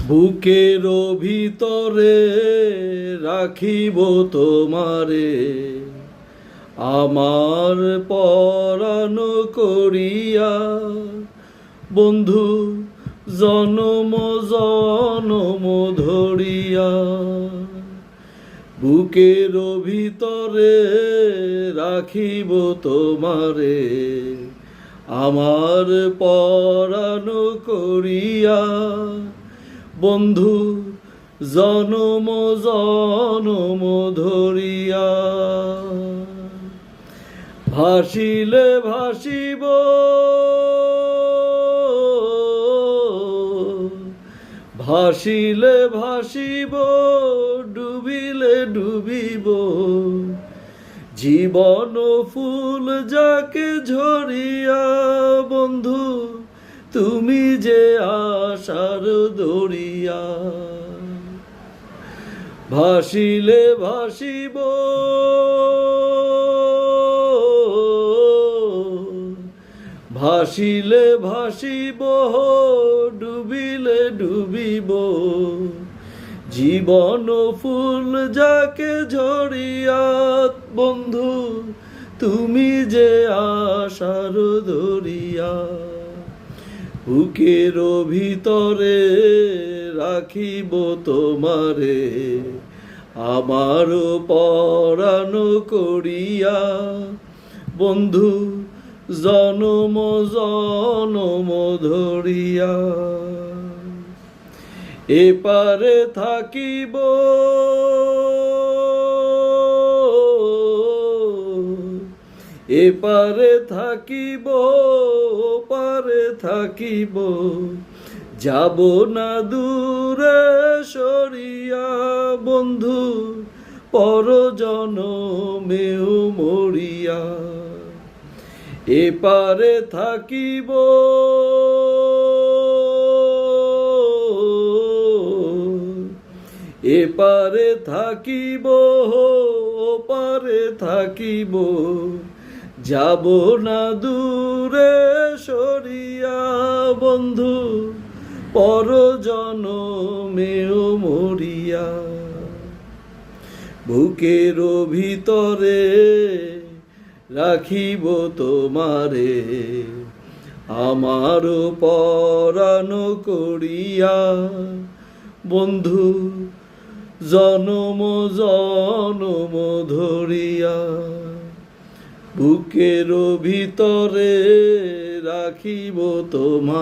বুকের ভিতরে রাখিব তোমারে, আমার পরাণ করিয়া। বন্ধু জনম জনম ধরিয়া, বুকের ভিতরে রাখিব তোমারে, আমার পরাণ করিয়া। বন্ধু জনম জনম ধরিয়া, ভাসিলে ভাসিব ভাসিলে ভাসিব, ডুবিলে ডুবিব। জীবন ফুল যাকে ঝরিয়া, বন্ধু তুমি যে আশার দরিয়া। ভাসিলে ভাসিব ভাসিলে ভাসিব, ডুবিলে ডুবিব। জীবন ফুল যাকে ঝরিয়া, বন্ধু তুমি যে আশার দরিয়া। বুকের ভিতরে রাখিব তোমারে, আমার পরাণ করিয়া। বন্ধু জনম জনম ধরিয়া, এপারে থাকিব এপারে থাকিব, ওপারে থাকিব। যাব না দূরে সরিয়া, বন্ধু পর জনমেও মরিয়া। এপারে থাকিব এপারে থাকিব, ওপারে থাকিব। যাব না দূরে সরিয়া, বন্ধু পর জনমেও মরিয়া। বুকের ভিতরে রাখিব তোমারে, আমার পরাণ করিয়া। বন্ধু জনম জনম ধরিয়া, বুকের ভিতরে রাখিব তোমার।